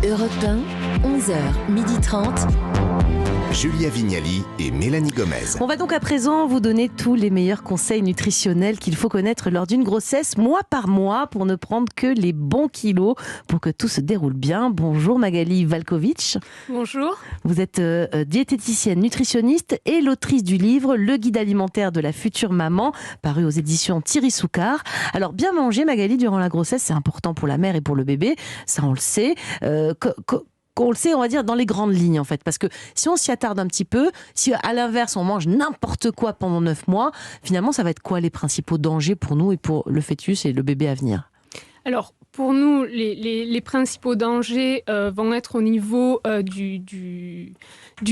Europe 1, 11h30. Julia Vignali et Mélanie Gomez. On va donc à présent vous donner tous les meilleurs conseils nutritionnels qu'il faut connaître lors d'une grossesse, mois par mois, pour ne prendre que les bons kilos, pour que tout se déroule bien. Bonjour Magali Valkovic. Bonjour. Vous êtes diététicienne, nutritionniste et l'autrice du livre Le guide alimentaire de la future maman, paru aux éditions Thierry Soucard. Alors bien manger Magali durant la grossesse, c'est important pour la mère et pour le bébé, ça on le sait. On le sait, on va dire, dans les grandes lignes, en fait. Parce que si on s'y attarde un petit peu, si à l'inverse, on mange n'importe quoi pendant 9 mois, finalement, ça va être quoi les principaux dangers pour nous et pour le fœtus et le bébé à venir ? Alors, pour nous, les principaux dangers vont être au niveau du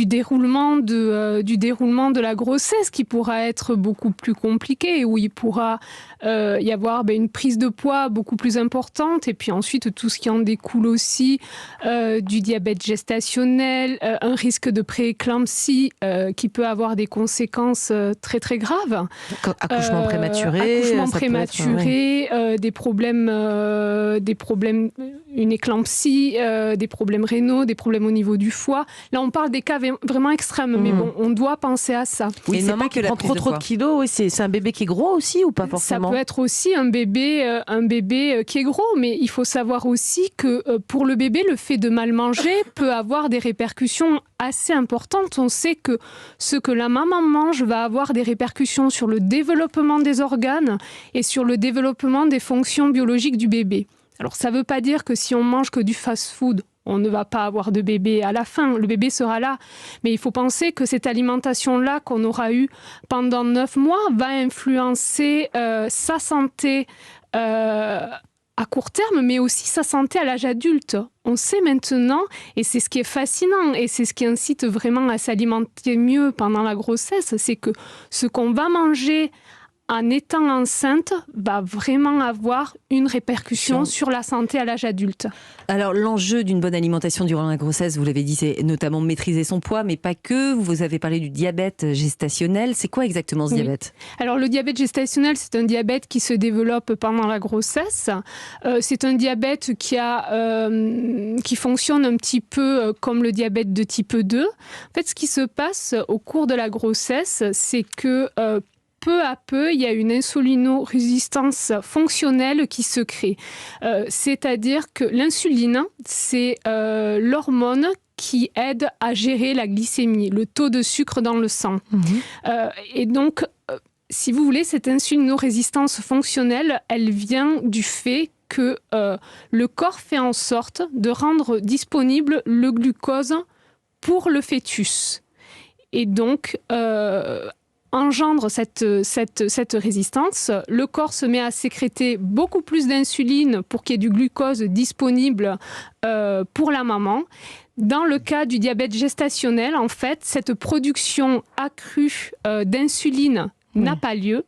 déroulement de la grossesse, qui pourra être beaucoup plus compliqué, où il pourra y avoir une prise de poids beaucoup plus importante, et puis ensuite tout ce qui en découle aussi, du diabète gestationnel, un risque de prééclampsie qui peut avoir des conséquences très très graves. Accouchement prématuré. Des problèmes, une éclampsie, des problèmes rénaux, des problèmes au niveau du foie. Là, on parle des cas vraiment extrêmes, mais bon, on doit penser à ça. Oui, c'est pas que la prise trop de kilos. Oui, c'est un bébé qui est gros aussi ou pas forcément ? Ça peut être aussi un bébé qui est gros, mais il faut savoir aussi que pour le bébé, le fait de mal manger peut avoir des répercussions assez importantes. On sait que ce que la maman mange va avoir des répercussions sur le développement des organes et sur le développement des fonctions biologiques du bébé. Alors, ça ne veut pas dire que si on mange que du fast-food, on ne va pas avoir de bébé à la fin. Le bébé sera là. Mais il faut penser que cette alimentation-là qu'on aura eue pendant 9 mois va influencer sa santé à court terme, mais aussi sa santé à l'âge adulte. On sait maintenant, et c'est ce qui est fascinant, et c'est ce qui incite vraiment à s'alimenter mieux pendant la grossesse, c'est que ce qu'on va manger en étant enceinte va vraiment avoir une répercussion sur la santé à l'âge adulte. Alors l'enjeu d'une bonne alimentation durant la grossesse, vous l'avez dit, c'est notamment maîtriser son poids, mais pas que. Vous avez parlé du diabète gestationnel. C'est quoi exactement ce diabète ? Alors le diabète gestationnel, c'est un diabète qui se développe pendant la grossesse. C'est un diabète qui fonctionne un petit peu comme le diabète de type 2. En fait, ce qui se passe au cours de la grossesse, c'est que peu à peu, il y a une insulinorésistance fonctionnelle qui se crée. C'est-à-dire que l'insuline, c'est l'hormone qui aide à gérer la glycémie, le taux de sucre dans le sang. Et donc, si vous voulez, cette insulinorésistance fonctionnelle, elle vient du fait que le corps fait en sorte de rendre disponible le glucose pour le fœtus. Et donc, engendre cette résistance, le corps se met à sécréter beaucoup plus d'insuline pour qu'il y ait du glucose disponible pour la maman. Dans le cas du diabète gestationnel, en fait, cette production accrue d'insuline n'a pas lieu.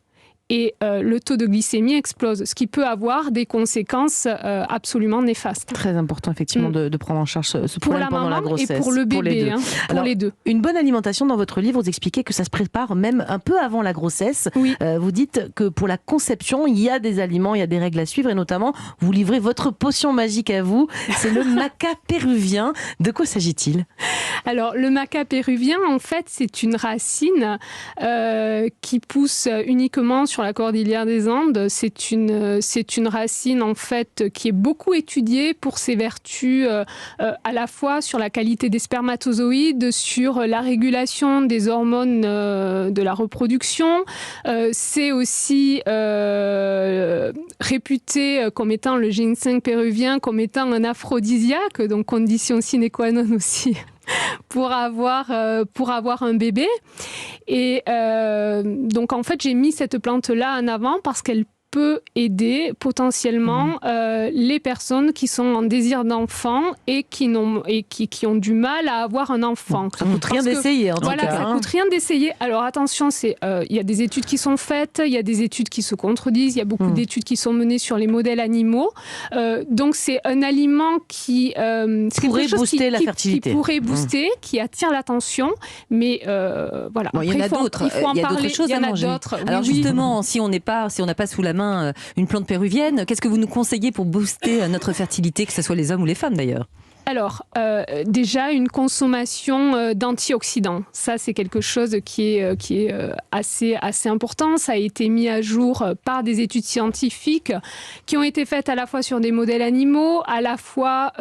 Et le taux de glycémie explose, ce qui peut avoir des conséquences absolument néfastes. Très important, effectivement, de prendre en charge ce problème pendant la grossesse. Pour la maman et pour le bébé, pour les deux. Une bonne alimentation, dans votre livre, vous expliquez que ça se prépare même un peu avant la grossesse. Oui. Vous dites que pour la conception, il y a des aliments, il y a des règles à suivre, et notamment, vous livrez votre potion magique à vous, c'est le maca péruvien. De quoi s'agit-il ? Alors, le maca péruvien, en fait, c'est une racine qui pousse uniquement sur la cordillère des Andes. C'est une racine en fait qui est beaucoup étudiée pour ses vertus à la fois sur la qualité des spermatozoïdes, sur la régulation des hormones de la reproduction. C'est aussi réputé comme étant le ginseng péruvien, comme étant un aphrodisiaque, donc condition sine qua non aussi pour avoir un bébé. Et donc, en fait, j'ai mis cette plante-là en avant parce qu'elle peut aider potentiellement les personnes qui sont en désir d'enfant et qui ont du mal à avoir un enfant. Ça coûte rien d'essayer, en tout cas. Voilà, ça coûte rien d'essayer. Alors attention, il y a des études qui sont faites, il y a des études qui se contredisent, il y a beaucoup d'études qui sont menées sur les modèles animaux. Donc c'est un aliment qui pourrait booster la fertilité. Qui pourrait booster, qui attire l'attention, mais voilà. Bon, il y en a d'autres. Il y a d'autres choses à manger. Alors justement, si on n'a pas sous la main une plante péruvienne, qu'est-ce que vous nous conseillez pour booster notre fertilité, que ce soit les hommes ou les femmes d'ailleurs ? Alors, déjà, une consommation d'antioxydants. Ça, c'est quelque chose qui est assez important. Ça a été mis à jour par des études scientifiques qui ont été faites à la fois sur des modèles animaux, à la fois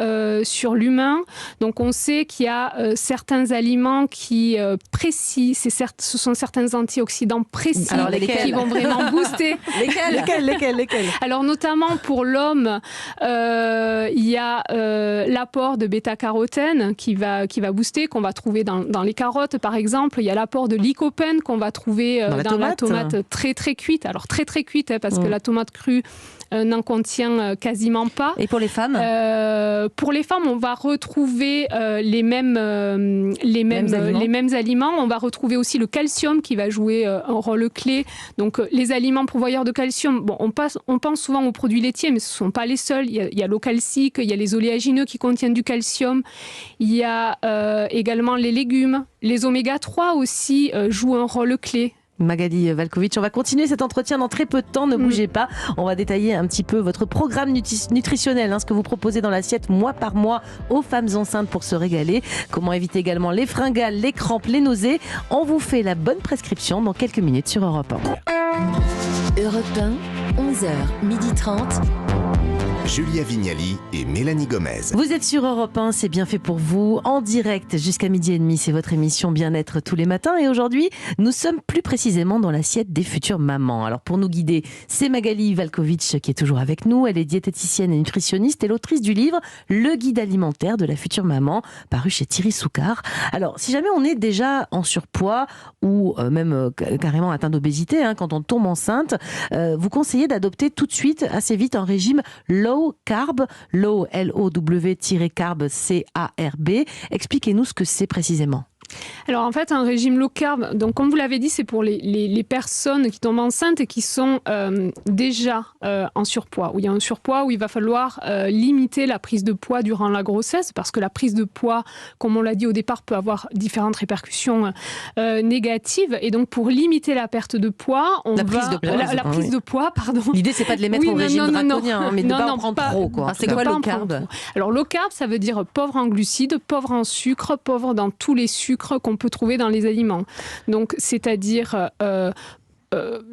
sur l'humain. Donc, on sait qu'il y a certains aliments qui précis, ce sont certains antioxydants précis. Alors, qui vont vraiment booster. Lesquels Alors, notamment pour l'homme, il y a l'apport de bêta-carotène qui va booster, qu'on va trouver dans les carottes, par exemple. Il y a l'apport de lycopène qu'on va trouver dans la tomate très, très cuite. Alors, très, très cuite, parce que la tomate crue n'en contient quasiment pas. Et pour les femmes Pour les femmes, on va retrouver les mêmes aliments. On va retrouver aussi le calcium qui va jouer un rôle clé. Donc, les aliments pourvoyeurs de calcium, bon, on pense souvent aux produits laitiers, mais ce ne sont pas les seuls. Il y a l'eau calcique, il y a les oléagineux qui contiennent du calcium. Il y a également les légumes. Les oméga 3 aussi jouent un rôle clé. Magali Valkovic, on va continuer cet entretien dans très peu de temps, ne bougez pas. On va détailler un petit peu votre programme nutritionnel, ce que vous proposez dans l'assiette mois par mois aux femmes enceintes pour se régaler. Comment éviter également les fringales, les crampes, les nausées. On vous fait la bonne prescription dans quelques minutes sur Europe 1. Europe 1, 11h30. Julia Vignali et Mélanie Gomez. Vous êtes sur Europe 1, c'est bien fait pour vous, en direct jusqu'à 12h30, c'est votre émission Bien-être tous les matins. Et aujourd'hui, nous sommes plus précisément dans l'assiette des futures mamans. Alors pour nous guider, c'est Magali Valkovic qui est toujours avec nous. Elle est diététicienne et nutritionniste et l'autrice du livre Le guide alimentaire de la future maman, paru chez Thierry Soucard. Alors si jamais on est déjà en surpoids ou même carrément atteint d'obésité, quand on tombe enceinte, vous conseillez d'adopter tout de suite, assez vite, un régime low carb, low L-O-W-carb C-A-R-B. Expliquez-nous ce que c'est précisément. Alors en fait, un régime low carb, donc comme vous l'avez dit, c'est pour les personnes qui tombent enceintes et qui sont déjà en surpoids, où il y a un surpoids, où il va falloir limiter la prise de poids durant la grossesse, parce que la prise de poids, comme on l'a dit au départ, peut avoir différentes répercussions négatives. Et donc pour limiter la perte de poids, la prise de poids, pardon. L'idée, c'est pas de les mettre au régime draconien, mais de ne pas en prendre trop. C'est quoi low carb ? Alors low carb, ça veut dire pauvre en glucides, pauvre en sucre, pauvre dans tous les sucres qu'on peut trouver dans les aliments. Donc, c'est-à-dire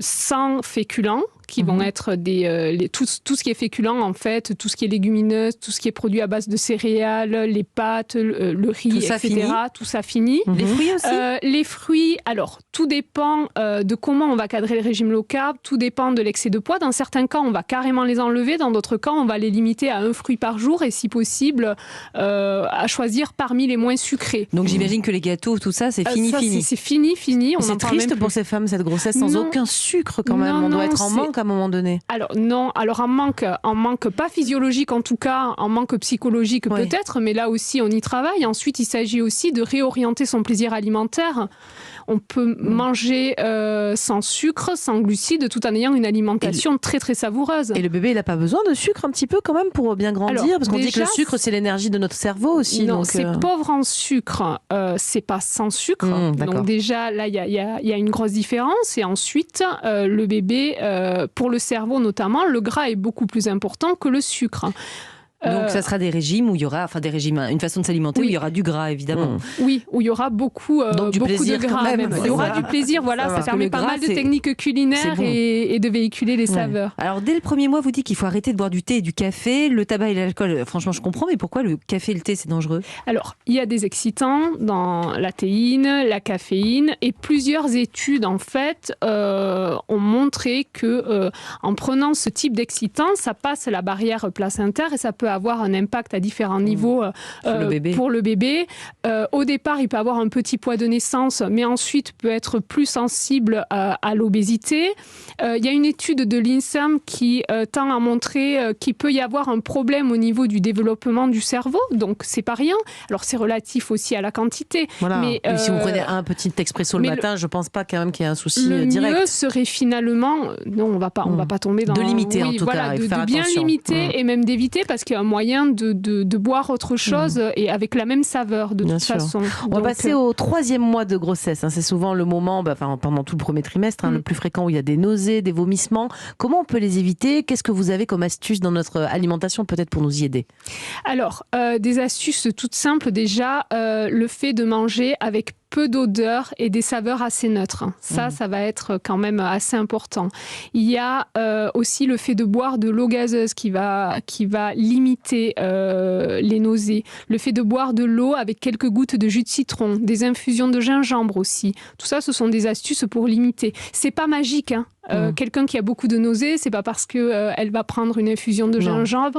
sans féculents, qui vont être tout ce qui est féculent, en fait, tout ce qui est légumineuse, tout ce qui est produit à base de céréales, les pâtes, le riz, etc. Tout ça finit. Les fruits aussi Les fruits, alors, tout dépend de comment on va cadrer le régime low carb, tout dépend de l'excès de poids. Dans certains cas, on va carrément les enlever, dans d'autres cas, on va les limiter à un fruit par jour et, si possible, à choisir parmi les moins sucrés. Donc, j'imagine que les gâteaux, tout ça, c'est fini. C'est fini. C'est triste pour ces femmes, cette grossesse, sans aucun sucre quand même. On doit être en manque à un moment donné. Alors non, en manque pas physiologique en tout cas, en manque psychologique peut-être, mais là aussi on y travaille. Ensuite, il s'agit aussi de réorienter son plaisir alimentaire. On peut manger sans sucre, sans glucides, tout en ayant une alimentation très très savoureuse. Et le bébé, il n'a pas besoin de sucre un petit peu quand même pour bien grandir, parce qu'on dit que le sucre, c'est l'énergie de notre cerveau aussi. Non, donc c'est pauvre en sucre, c'est pas sans sucre. Donc déjà, là, il y a une grosse différence. Et ensuite, le bébé, pour le cerveau notamment, le gras est beaucoup plus important que le sucre. Donc ça sera des régimes où il y aura, une façon de s'alimenter où il y aura du gras évidemment. Oui, où il y aura beaucoup de gras même. Il y aura du plaisir, ça permet pas mal de techniques culinaires et de véhiculer les saveurs. Alors dès le premier mois, vous dites qu'il faut arrêter de boire du thé et du café, le tabac et l'alcool. Franchement, je comprends, mais pourquoi le café et le thé c'est dangereux ? Alors il y a des excitants dans la théine, la caféine, et plusieurs études en fait ont montré que en prenant ce type d'excitant, ça passe la barrière placentaire et ça peut avoir un impact à différents niveaux pour le bébé. Au départ, il peut avoir un petit poids de naissance, mais ensuite peut être plus sensible à l'obésité. Il y a une étude de l'INSERM qui tend à montrer qu'il peut y avoir un problème au niveau du développement du cerveau, donc c'est pas rien. Alors c'est relatif aussi à la quantité. Voilà. Mais si vous prenez un petit expresso le matin, je pense pas quand même qu'il y ait un souci direct. Le mieux serait finalement, non, on va pas tomber dans... De limiter en tout cas, et faire de bien attention. limiter et même d'éviter, parce que un moyen de boire autre chose et avec la même saveur de toute façon. On va passer au 3e mois de grossesse. C'est souvent le moment, pendant tout le premier trimestre, le plus fréquent où il y a des nausées, des vomissements. Comment on peut les éviter ? Qu'est-ce que vous avez comme astuce dans notre alimentation peut-être pour nous y aider ? Alors, des astuces toutes simples. Déjà, le fait de manger avec peu d'odeur et des saveurs assez neutres. Ça va être quand même assez important. Il y a aussi le fait de boire de l'eau gazeuse qui va limiter les nausées. Le fait de boire de l'eau avec quelques gouttes de jus de citron, des infusions de gingembre aussi. Tout ça, ce sont des astuces pour limiter. C'est pas magique, hein. Quelqu'un qui a beaucoup de nausées, c'est pas parce que elle va prendre une infusion de gingembre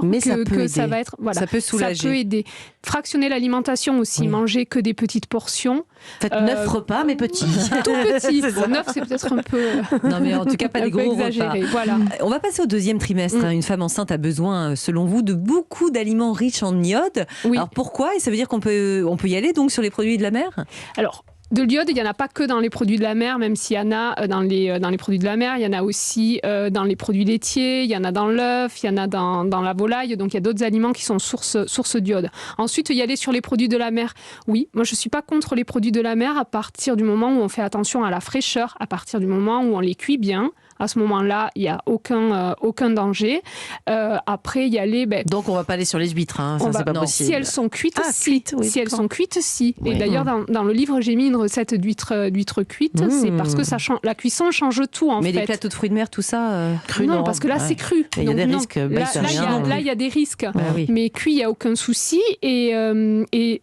que ça va être ça peut soulager. Ça peut aider. Fractionner l'alimentation aussi, manger que des petites portions. Faites 9 repas mais petits. Tout petits. Bon, 9 c'est peut-être un peu non mais en tout cas pas des gros exagéré. repas. Voilà. On va passer au 2e trimestre. Une femme enceinte a besoin, selon vous, de beaucoup d'aliments riches en iode. Oui. Alors pourquoi ? Et ça veut dire qu'on peut y aller donc sur les produits de la mer ? Alors, de l'iode, il n'y en a pas que dans les produits de la mer, même s'il y en a dans les produits de la mer, il y en a aussi dans les produits laitiers, il y en a dans l'œuf, il y en a dans la volaille, donc il y a d'autres aliments qui sont source d'iode. Ensuite, y aller sur les produits de la mer. Oui, moi je ne suis pas contre les produits de la mer à partir du moment où on fait attention à la fraîcheur, à partir du moment où on les cuit bien. À ce moment-là, il n'y a aucun danger. Après, y aller... Donc, on ne va pas aller sur les huîtres, ça, c'est pas possible. Si elles sont cuites, si elles sont cuites, si. Oui. Et d'ailleurs, dans le livre, j'ai mis une recette d'huîtres cuites. C'est parce que la cuisson change tout, en fait. Mais les plateaux de fruits de mer, tout ça cru, non, parce que là, c'est cru. Il y a des risques. Là, il y a des risques. Oui. Mais cuit, il n'y a aucun souci. Et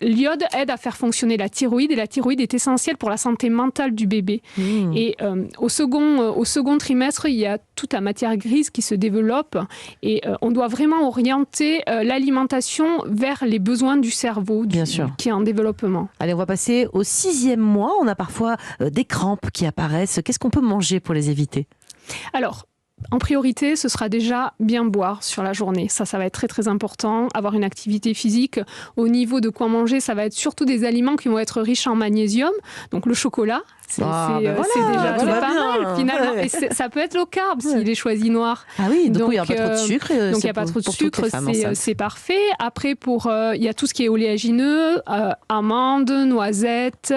l'iode aide à faire fonctionner la thyroïde. Et la thyroïde est essentielle pour la santé mentale du bébé. Et au second trimestre, il y a toute la matière grise qui se développe et on doit vraiment orienter l'alimentation vers les besoins du cerveau qui est en développement. Allez, on va passer au 6e mois. On a parfois des crampes qui apparaissent. Qu'est-ce qu'on peut manger pour les éviter ? Alors, en priorité, ce sera déjà bien boire sur la journée. Ça va être très très important. Avoir une activité physique. Au niveau de quoi manger, ça va être surtout des aliments qui vont être riches en magnésium. Donc le chocolat, c'est déjà pas mal finalement. Ouais. Et ça peut être low carb s'il est choisi noir. Ah oui, donc il n'y a pas trop de sucre. Donc il n'y a pas trop de sucre, c'est parfait. Après, il y a tout ce qui est oléagineux, amandes, noisettes,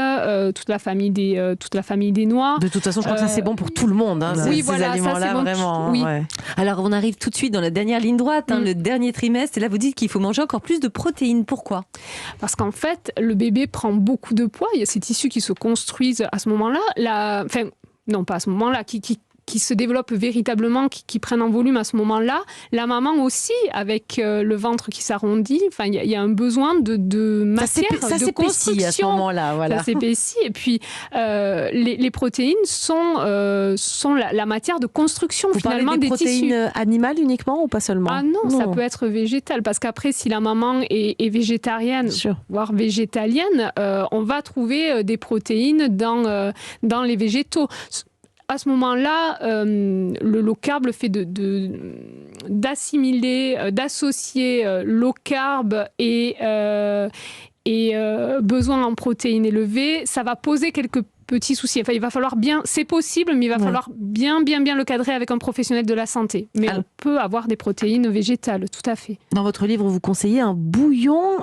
toute la famille des noix. De toute façon, je crois que ça c'est bon pour tout le monde. Oui, ces aliments-là, ça, c'est bon. vraiment. Oui. Ouais. Alors on arrive tout de suite dans la dernière ligne droite, le dernier trimestre. Et là, vous dites qu'il faut manger encore plus de protéines. Pourquoi ? Parce qu'en fait, le bébé prend beaucoup de poids. Il y a ces tissus qui se construisent à ce moment-là. Non, pas à ce moment-là, qui se développent véritablement, qui prennent en volume à ce moment-là. La maman aussi, avec le ventre qui s'arrondit, il y a un besoin de matière, de construction. À ce moment-là, voilà. Ça s'épaissit. Et puis, les protéines sont la matière de construction Vous finalement parlez des tissus. protéines animales uniquement ou pas seulement ? Ah non, ça peut être végétal. Parce qu'après, si la maman est végétarienne, voire végétalienne, on va trouver des protéines dans les végétaux. À ce moment-là, le low carb, le fait d'associer low carb et besoin en protéines élevées, ça va poser quelques petits soucis. Il va falloir c'est possible, mais il va falloir bien le cadrer avec un professionnel de la santé. Mais on peut avoir des protéines végétales, tout à fait. Dans votre livre, vous conseillez un bouillon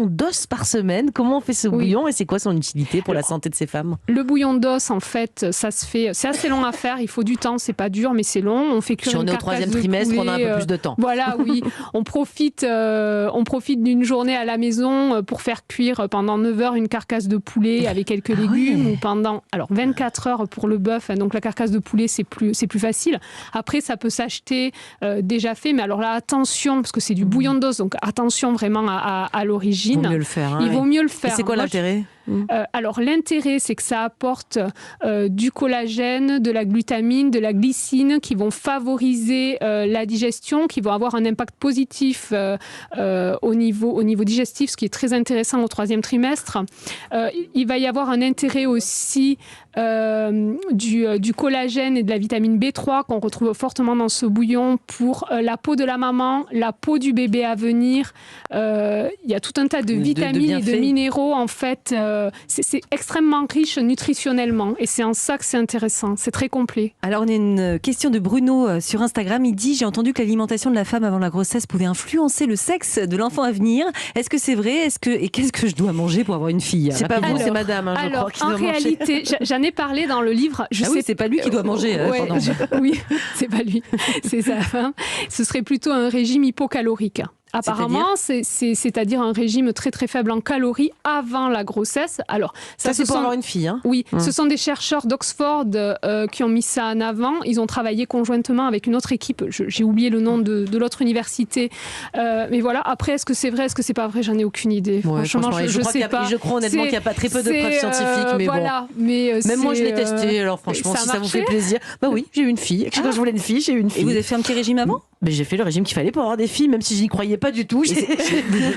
d'os par semaine. Comment on fait ce bouillon et c'est quoi son utilité pour la santé de ces femmes ? Le bouillon d'os, en fait, ça se fait. C'est assez long à faire. Il faut du temps. C'est pas dur, mais c'est long. On fait cuire une carcasse de poulet. Si on est au 3e trimestre, on a un peu plus de temps. Voilà, oui. On profite d'une journée à la maison pour faire cuire pendant 9 heures une carcasse de poulet avec quelques légumes ou pendant 24 heures pour le bœuf, donc la carcasse de poulet c'est plus facile. Après ça peut s'acheter déjà fait, mais alors là attention parce que c'est du bouillon d'os, donc attention vraiment à l'origine. Il vaut mieux le faire. Il vaut mieux le faire. Et c'est quoi l'intérêt ? Alors l'intérêt, c'est que ça apporte du collagène, de la glutamine, de la glycine qui vont favoriser la digestion, qui vont avoir un impact positif au niveau digestif, ce qui est très intéressant au 3e trimestre. Il va y avoir un intérêt aussi du collagène et de la vitamine B3 qu'on retrouve fortement dans ce bouillon pour la peau de la maman, la peau du bébé à venir. Il y a tout un tas de vitamines et de minéraux en fait c'est extrêmement riche nutritionnellement. Et c'est en ça que c'est intéressant. C'est très complet. Alors, on a une question de Bruno sur Instagram. Il dit: j'ai entendu que l'alimentation de la femme avant la grossesse pouvait influencer le sexe de l'enfant à venir. Est-ce que c'est vrai? Et qu'est-ce que je dois manger pour avoir une fille? C'est pas vous, c'est madame, je crois, qui en doit manger. réalité, j'en ai parlé dans le livre. Oui, c'est pas lui qui doit manger. Oui, c'est pas lui, c'est sa femme. Ce serait plutôt un régime hypocalorique. Apparemment, c'est-à-dire un régime très très faible en calories avant la grossesse. Alors, ça c'est pour avoir une fille. Hein. Oui, ce sont des chercheurs d'Oxford qui ont mis ça en avant. Ils ont travaillé conjointement avec une autre équipe. J'ai oublié le nom de l'autre université. Mais voilà, après, est-ce que c'est vrai, est-ce que c'est pas vrai? J'en ai aucune idée. Ouais, franchement, je sais pas. Je crois honnêtement qu'il n'y a pas très peu de preuves scientifiques. Mais voilà, bon. Même moi, je l'ai testé. Alors franchement, si ça vous fait plaisir. Bah oui, j'ai eu une fille. Quand je voulais une fille, j'ai eu une fille. Et vous avez fait un petit régime avant? Mais j'ai fait le régime qu'il fallait pour avoir des filles, même si je n'y croyais pas du tout.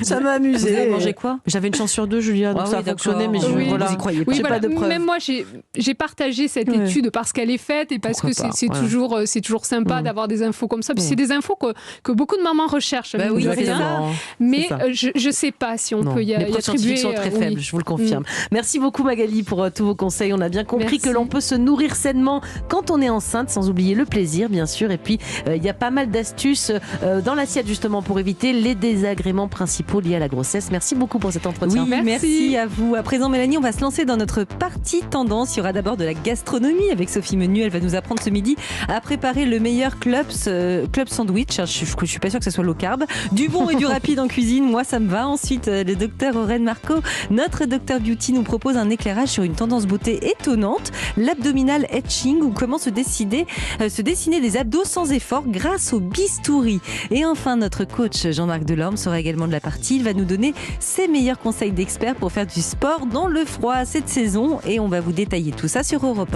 Ça m'a amusé. Vous avez mangé quoi? J'avais une chance sur 2, Julia, donc ça a fonctionné, mais voilà. vous y croyez pas. Oui, J'ai voilà. pas de preuves. Même moi, j'ai partagé cette étude parce qu'elle est faite et parce pourquoi que c'est toujours sympa d'avoir des infos comme ça. Puis c'est des infos que beaucoup de mamans recherchent. Bah oui, c'est ça. Mais je sais pas si on peut y attribuer. Les preuves scientifiques sont très faibles, je vous le confirme. Merci beaucoup Magali pour tous vos conseils. On a bien compris que l'on peut se nourrir sainement quand on est enceinte, sans oublier le plaisir, bien sûr. Et puis, il y a pas mal d'astuces dans l'assiette justement pour éviter les désagréments principaux liés à la grossesse. Merci beaucoup pour cet entretien. Oui, merci à vous. À présent, Mélanie, on va se lancer dans notre partie tendance. Il y aura d'abord de la gastronomie avec Sophie Menu. Elle va nous apprendre ce midi à préparer le meilleur club sandwich. Je suis pas sûre que ce soit low carb. Du bon et du rapide en cuisine, moi ça me va. Ensuite, le docteur Aurène Marco, notre docteur beauty, nous propose un éclairage sur une tendance beauté étonnante, l'abdominal etching, ou comment se dessiner des abdos sans effort grâce au bistouri. Et enfin, notre coach Jean-Marc Delorme sera également de la partie. Il va nous donner ses meilleurs conseils d'experts pour faire du sport dans le froid cette saison. Et on va vous détailler tout ça sur Europe 1.